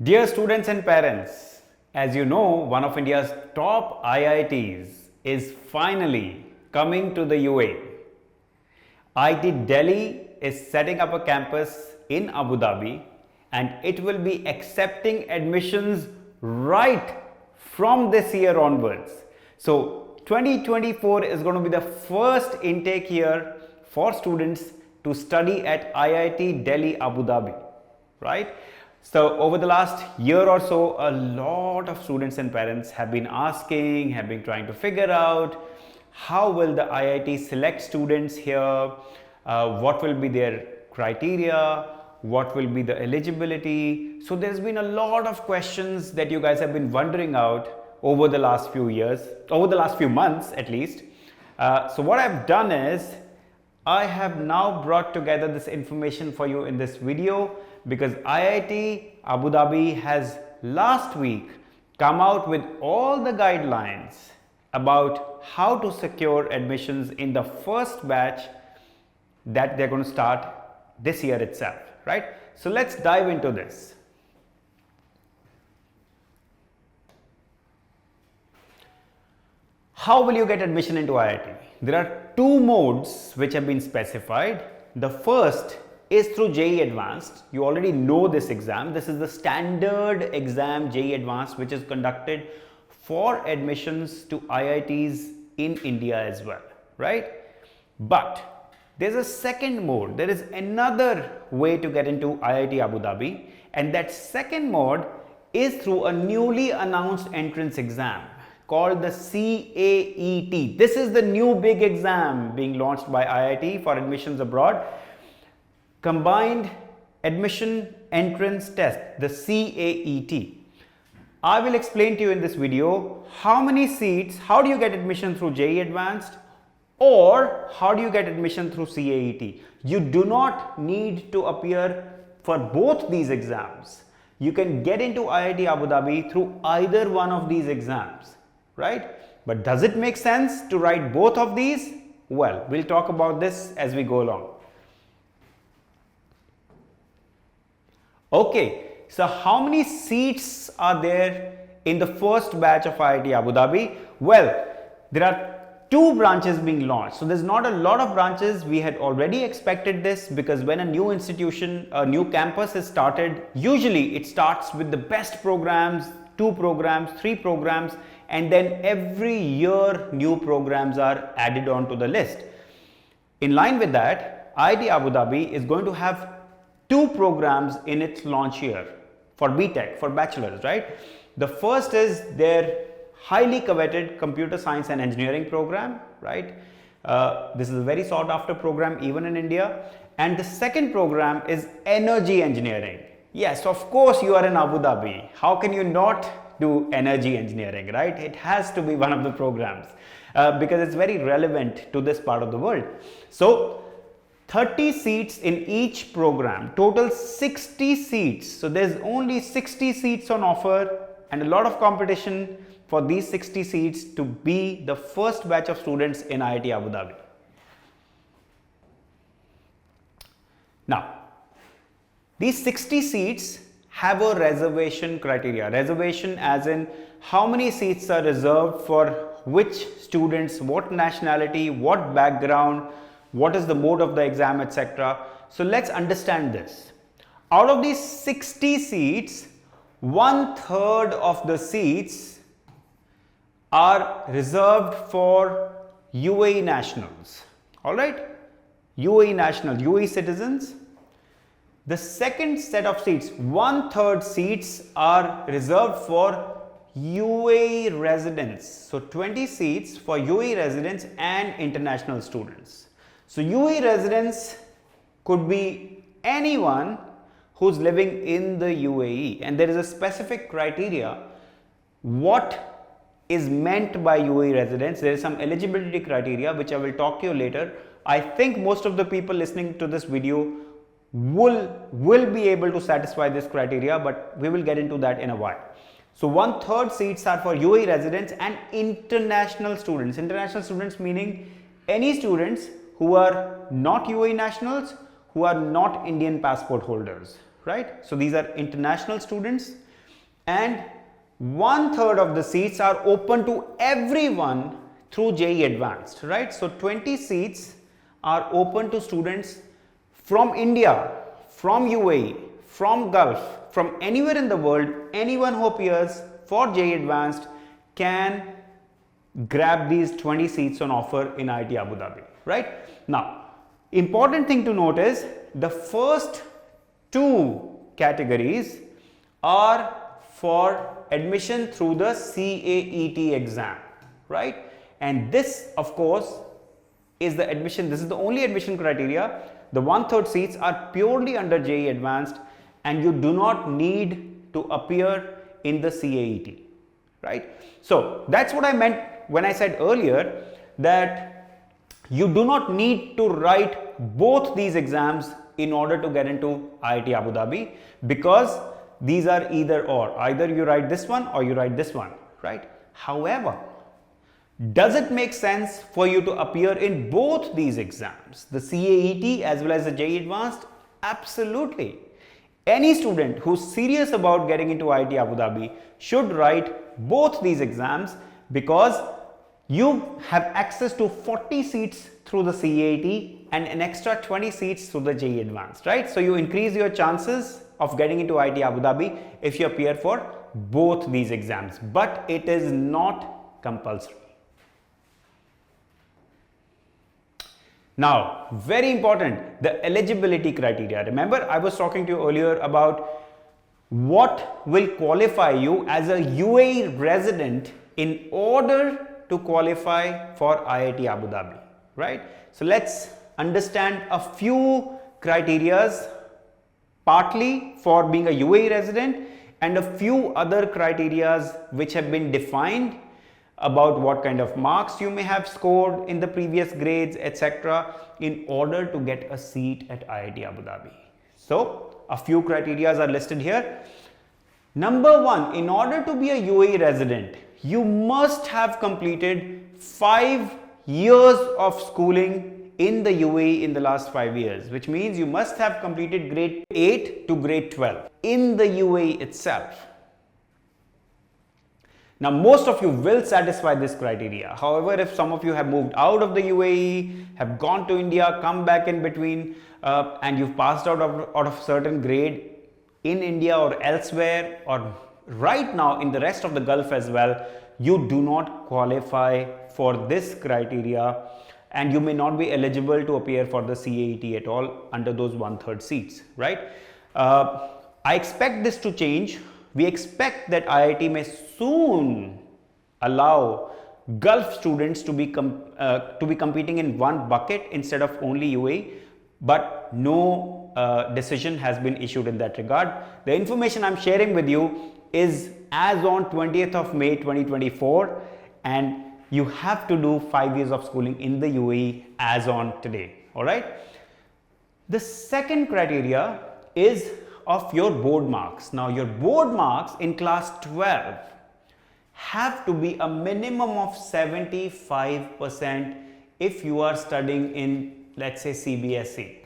Dear students and parents, as you know, one of India's top IITs is finally coming to the UAE. IIT Delhi is setting up a campus in Abu Dhabi and it will be accepting admissions right from this year onwards. So 2024 is going to be the first intake year for students to study at IIT Delhi Abu Dhabi, right? So over the last year or so, a lot of students and parents have been asking, have been trying to figure out how will the IIT select students here, what will be their criteria, what will be the eligibility. So there's been a lot of questions that you guys have been wondering out over the last few years, over the last few months at least. So what I've done is, I have now brought together this information for you in this video because IIT Abu Dhabi has last week come out with all the guidelines about how to secure admissions in the first batch that they're going to start this year itself, right? So let's dive into this. How will you get admission into IIT? There are two modes which have been specified. The first is through JEE Advanced. You already know this exam. This is the standard exam JEE Advanced which is conducted for admissions to IITs in India as well, right? But there's a second mode. There is another way to get into IIT Abu Dhabi, and that second mode is through a newly announced entrance exam called the CAET. This is the new big exam being launched by IIT for admissions abroad. Combined Admission Entrance Test, the CAET. I will explain to you in this video how many seats, how do you get admission through JEE Advanced or how do you get admission through CAET. You do not need to appear for both these exams. You can get into IIT Abu Dhabi through either one of these exams, right? But does it make sense to write both of these? Well, we'll talk about this as we go along. Okay, so how many seats are there in the first batch of IIT Abu Dhabi? Well, there are two branches being launched. So there's not a lot of branches. We had already expected this because when a new institution, a new campus is started, usually it starts with the best programs, 2 programs, 3 programs, and then every year new programs are added on to the list. In line with that, IIT Abu Dhabi is going to have 2 programs in its launch year for BTech, for bachelors, right? The first is their highly coveted computer science and engineering program, right? This is a very sought after program even in India. And the second program is energy engineering. Yes, of course you are in Abu Dhabi. How can you not do energy engineering, right? It has to be one of the programs because it's very relevant to this part of the world. So 30 seats in each program, total 60 seats. So there's only 60 seats on offer and a lot of competition for these 60 seats to be the first batch of students in IIT Abu Dhabi. Now, these 60 seats have a reservation criteria. Reservation as in how many seats are reserved for which students, what nationality, what background, what is the mode of the exam, etc. So let's understand this. Out of these 60 seats, 1/3 of the seats are reserved for UAE nationals. All right, UAE nationals, UAE citizens. The second set of seats, 1/3 seats are reserved for UAE residents. So 20 seats for UAE residents and international students. So UAE residents could be anyone who's living in the UAE, and there is a specific criteria what is meant by UAE residents. There is some eligibility criteria which I will talk to you later. I think most of the people listening to this video will be able to satisfy this criteria, but we will get into that in a while. So 1/3 seats are for UAE residents and international students. International students meaning any students who are not UAE nationals, who are not Indian passport holders, right? So these are international students and 1/3 of the seats are open to everyone through JEE Advanced, right? So 20 seats are open to students from India, from UAE, from Gulf, from anywhere in the world. Anyone who appears for JEE Advanced can grab these 20 seats on offer in IIT Abu Dhabi, right? Now, important thing to note is the first two categories are for admission through the CAET exam, right? And this, of course, is the admission. This is the only admission criteria. The 1/3 seats are purely under JEE Advanced, and you do not need to appear in the CAET, right? So that's what I meant when I said earlier that you do not need to write both these exams in order to get into IIT Abu Dhabi, because these are either or. Either you write this one or you write this one, right? However, does it make sense for you to appear in both these exams, the CAET as well as the JEE Advanced? Absolutely. Any student who's serious about getting into IIT Abu Dhabi should write both these exams, because you have access to 40 seats through the CAET and an extra 20 seats through the JEE Advanced, right? So you increase your chances of getting into IIT Abu Dhabi if you appear for both these exams, but it is not compulsory. Now, very important, the eligibility criteria. Remember, I was talking to you earlier about what will qualify you as a UAE resident in order to qualify for IIT Abu Dhabi, right? So let's understand a few criterias, partly for being a UAE resident, and a few other criterias which have been defined about what kind of marks you may have scored in the previous grades, etc., in order to get a seat at IIT Abu Dhabi. So a few criteria are listed here. Number one, in order to be a UAE resident, you must have completed 5 years of schooling in the UAE in the last 5 years, which means you must have completed grade 8 to grade 12 in the UAE itself. Now, most of you will satisfy this criteria. However, if some of you have moved out of the UAE, have gone to India, come back in between, and you've passed out of certain grade in India or elsewhere, or right now in the rest of the Gulf as well, you do not qualify for this criteria, and you may not be eligible to appear for the CAET at all under those 1/3 seats, right? I expect this to change. We expect that IIT may soon allow Gulf students to be competing in one bucket instead of only UAE, but no decision has been issued in that regard. The information I'm sharing with you is as on 20th of May 2024, and you have to do 5 years of schooling in the UAE as on today, all right? The second criteria is of your board marks. Now, your board marks in class 12 have to be a minimum of 75% if you are studying in, let's say, CBSE,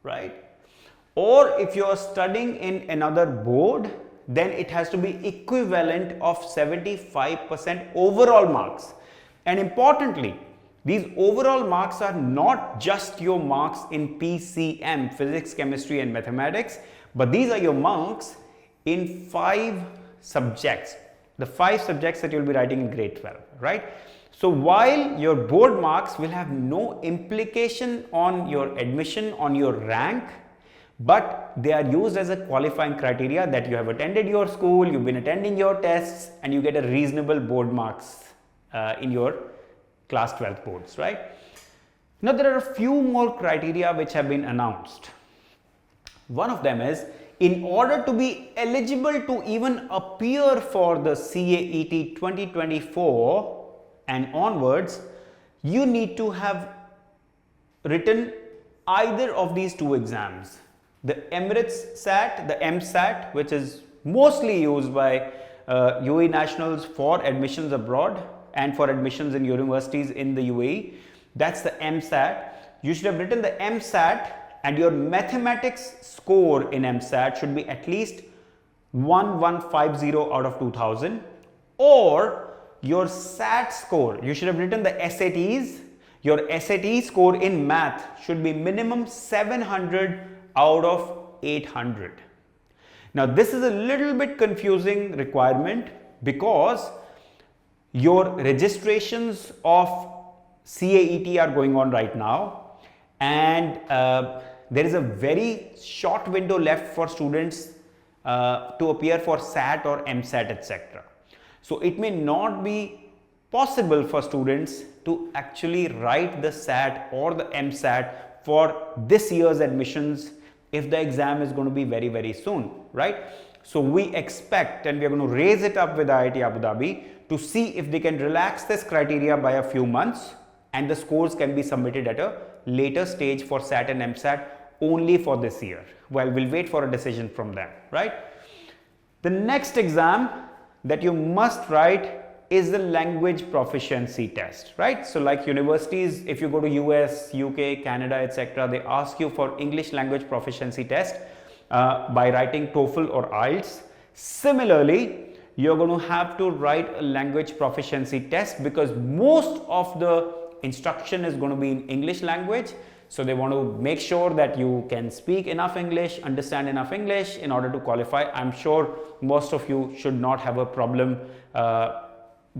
right? Or if you are studying in another board, then it has to be equivalent of 75% overall marks. And importantly, these overall marks are not just your marks in PCM, physics, chemistry and mathematics, but these are your marks in 5 subjects, the 5 subjects that you'll be writing in grade 12, right? So while your board marks will have no implication on your admission, on your rank, but they are used as a qualifying criteria that you have attended your school, you've been attending your tests, and you get a reasonable board marks in your class 12 boards, right? Now, there are a few more criteria which have been announced. One of them is, in order to be eligible to even appear for the CAET 2024 and onwards, you need to have written either of these 2 exams. The Emirates SAT, the MSAT, which is mostly used by UAE nationals for admissions abroad and for admissions in universities in the UAE. That's the MSAT. You should have written the MSAT, and your mathematics score in MSAT should be at least 1150 out of 2000, or your SAT score, you should have written the SATs, your SAT score in math should be minimum 700 out of 800. Now this is a little bit confusing requirement because your registrations of CAET are going on right now, and there is a very short window left for students to appear for SAT or MSAT, etc. So it may not be possible for students to actually write the SAT or the MSAT for this year's admissions if the exam is going to be very, very soon, right? So we expect, and we are going to raise it up with IIT Abu Dhabi to see if they can relax this criteria by a few months, and the scores can be submitted at a later stage for SAT and MSAT only for this year. Well, we'll wait for a decision from them, right? The next exam that you must write is the language proficiency test, right? So like universities, if you go to US, UK, Canada, etc., they ask you for English language proficiency test by writing TOEFL or IELTS. Similarly, you're going to have to write a language proficiency test because most of the instruction is going to be in English language. So they want to make sure that you can speak enough English, understand enough English in order to qualify. I'm sure most of you should not have a problem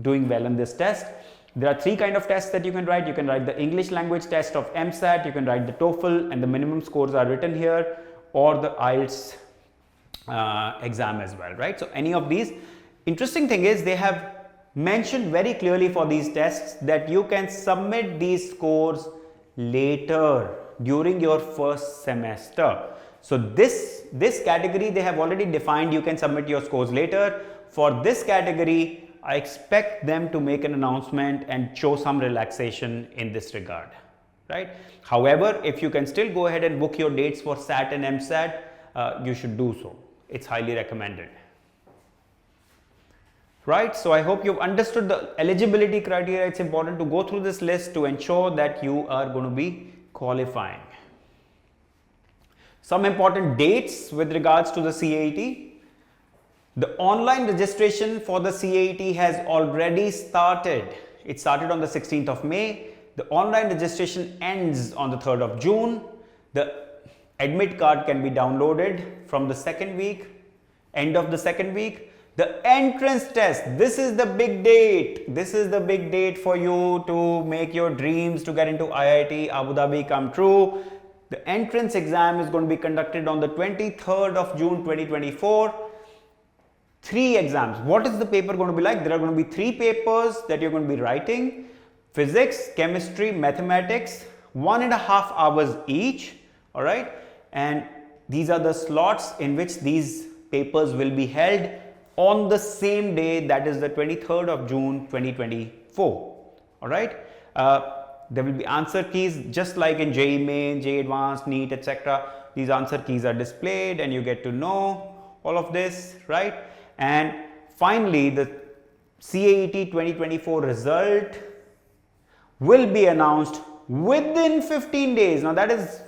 doing well in this test. There are three kinds of tests that you can write. You can write the English language test of MSAT, you can write the TOEFL, and the minimum scores are written here, or the IELTS exam as well, right? So any of these. Interesting thing is they have mentioned very clearly for these tests that you can submit these scores later during your first semester. So this category they have already defined, you can submit your scores later. For this category, I expect them to make an announcement and show some relaxation in this regard, right? However, if you can still go ahead and book your dates for SAT and MSAT, you should do so. It's highly recommended. Right, so I hope you've understood the eligibility criteria. It's important to go through this list to ensure that you are going to be qualifying. Some important dates with regards to the CAET. The online registration for the CAET has already started. It started on the 16th of May. The online registration ends on the 3rd of June. The admit card can be downloaded from the second week, end of the second week. The entrance test, this is the big date. This is the big date for you to make your dreams to get into IIT Abu Dhabi come true. The entrance exam is going to be conducted on the 23rd of June 2024. 3 exams. What is the paper going to be like? There are going to be 3 papers that you're going to be writing. Physics, chemistry, mathematics, 1.5 hours each. All right. And these are the slots in which these papers will be held on the same day, that is the 23rd of June 2024. All right. There will be answer keys just like in JEE Main, JEE Advanced, NEET, etc. These answer keys are displayed and you get to know all of this, right? And finally, the CAET 2024 result will be announced within 15 days. Now that is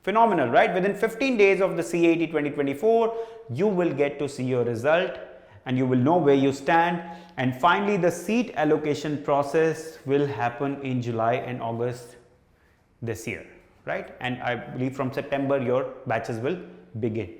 phenomenal, right? Within 15 days of the CAET 2024, you will get to see your result and you will know where you stand. And finally, the seat allocation process will happen in July and August this year, right? And I believe from September, your batches will begin.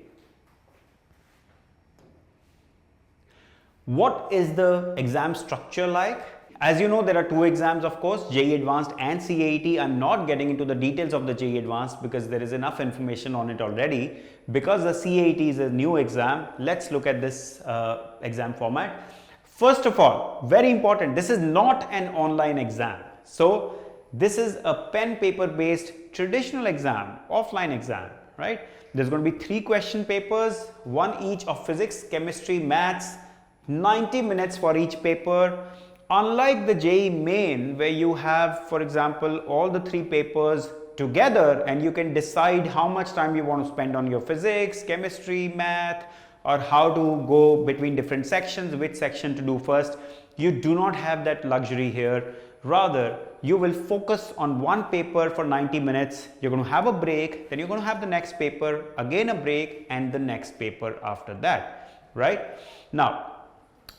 What is the exam structure like? As you know, there are 2 exams, of course, JEE Advanced and CAET. I'm not getting into the details of the JEE Advanced because there is enough information on it already. Because the CAET is a new exam, let's look at this exam format. First of all, very important, this is not an online exam. So this is a pen paper based traditional exam, offline exam, right? There's going to be 3 question papers, 1 each of physics, chemistry, maths, 90 minutes for each paper. Unlike the JEE Main, where you have, for example, all the 3 papers together and you can decide how much time you want to spend on your physics, chemistry, math, or how to go between different sections, which section to do first. You do not have that luxury here. Rather, you will focus on one paper for 90 minutes. You're going to have a break, then you're going to have the next paper, again a break, and the next paper after that. right? Now,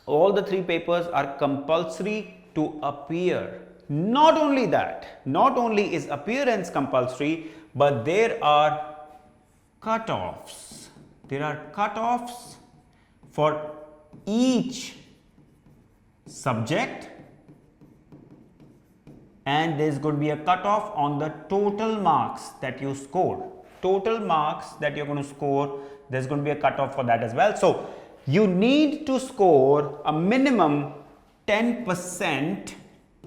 all the 3 papers are compulsory to appear. Not only that, not only is appearance compulsory, but there are cutoffs. There are cutoffs for each subject, and there's going to be a cutoff on the total marks that you scored. Total marks that you're going to score, there's going to be a cutoff for that as well. So you need to score a minimum 10%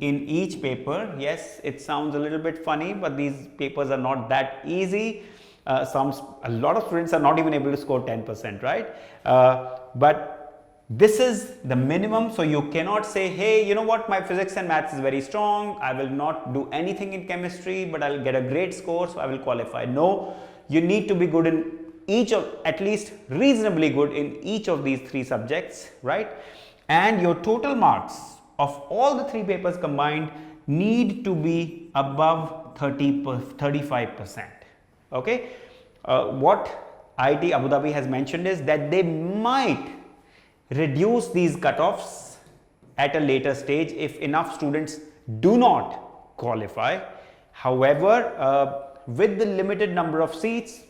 in each paper. Yes, it sounds a little bit funny, but these papers are not that easy. A lot of students are not even able to score 10%, right? But this is the minimum, so you cannot say, hey, you know what, my physics and maths is very strong, I will not do anything in chemistry, but I'll get a great score, so I will qualify. No, you need to be good in each of, at least reasonably good in each of these 3 subjects, right? And your total marks of all the 3 papers combined need to be above 35%. Okay, what IIT Abu Dhabi has mentioned is that they might reduce these cutoffs at a later stage if enough students do not qualify. However, with the limited number of seats,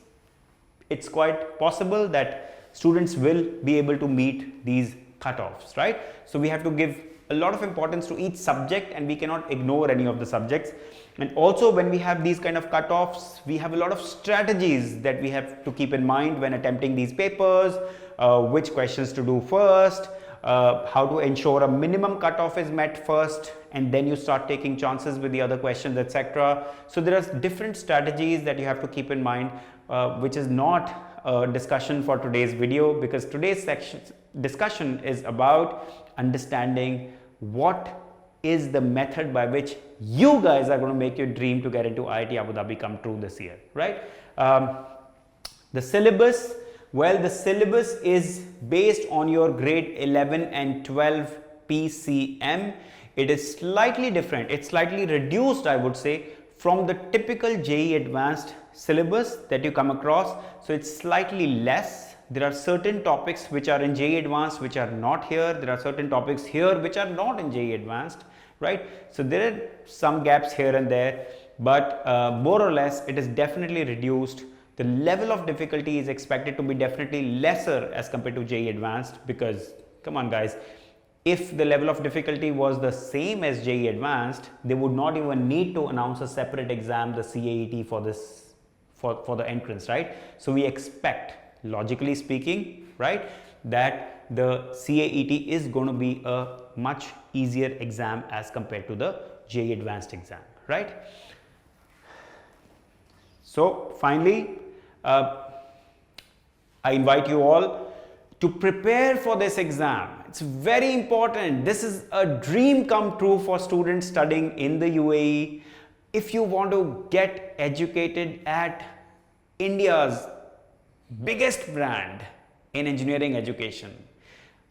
it's quite possible that students will be able to meet these cutoffs, right? So we have to give a lot of importance to each subject, and we cannot ignore any of the subjects. And also, when we have these kind of cutoffs, we have a lot of strategies that we have to keep in mind when attempting these papers. Which questions to do first, how to ensure a minimum cutoff is met first, and then you start taking chances with the other questions, etc. So there are different strategies that you have to keep in mind, which is not a discussion for today's video, because today's discussion is about understanding what is the method by which you guys are going to make your dream to get into IIT Abu Dhabi come true this year, right? The syllabus. Well, the syllabus is based on your grade 11 and 12 PCM. It is slightly different. It's slightly reduced, I would say, from the typical JEE Advanced syllabus that you come across. So it's slightly less. There are certain topics which are in JEE Advanced which are not here. There are certain topics here which are not in JEE Advanced, right? So there are some gaps here and there, but more or less it is definitely reduced. The level of difficulty is expected to be definitely lesser as compared to JEE Advanced, because come on guys, if the level of difficulty was the same as JEE Advanced, they would not even need to announce a separate exam, the CAET, for this for the entrance, right? So we expect, logically speaking, right, that the CAET is going to be a much easier exam as compared to the JEE Advanced exam, right? So finally, I invite you all to prepare for this exam. It's very important. This is a dream come true for students studying in the UAE. If you want to get educated at India's biggest brand in engineering education,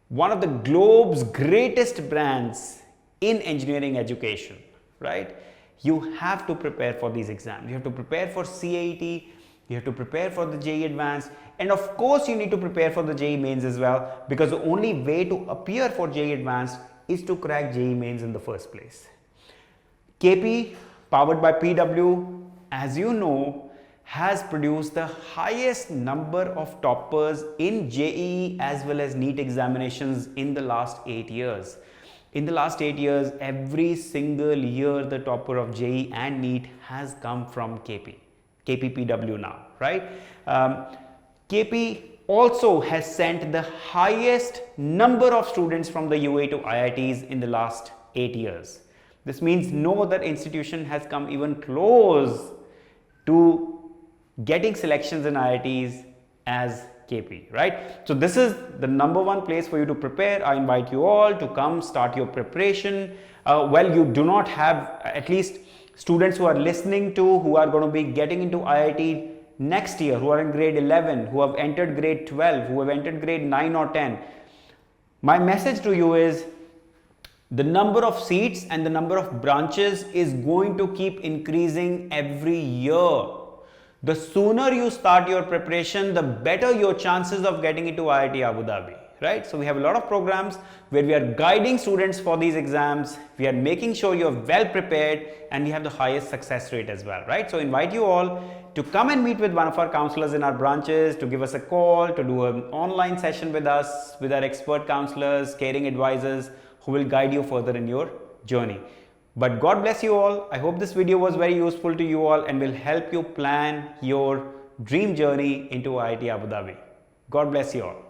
one of the globe's greatest brands in engineering education, right? You have to prepare for these exams. You have to prepare for CAET, you have to prepare for the JEE Advanced, and of course you need to prepare for the JEE Mains as well, because the only way to appear for JEE Advanced is to crack JEE Mains in the first place. KP, powered by PW, as you know, has produced the highest number of toppers in JEE as well as NEET examinations in the last 8 years. In the last 8 years, every single year the topper of JEE and NEET has come from KPPW now, right? KP also has sent the highest number of students from the UAE to IITs in the last 8 years. This means no other institution has come even close to getting selections in IITs as KP, right? So this is the #1 place for you to prepare. I invite you all to come start your preparation. Well, you do not have, at least students who are listening to, who are going to be getting into IIT next year, who are in grade 11, who have entered grade 12, who have entered grade 9 or 10. My message to you is the number of seats and the number of branches is going to keep increasing every year. The sooner you start your preparation, the better your chances of getting into IIT Abu Dhabi, right? So we have a lot of programs where we are guiding students for these exams. We are making sure you're well prepared, and we have the highest success rate as well, right? So invite you all to come and meet with one of our counselors in our branches, to give us a call, to do an online session with us, with our expert counselors, caring advisors who will guide you further in your journey. But God bless you all. I hope this video was very useful to you all and will help you plan your dream journey into IIT Abu Dhabi. God bless you all.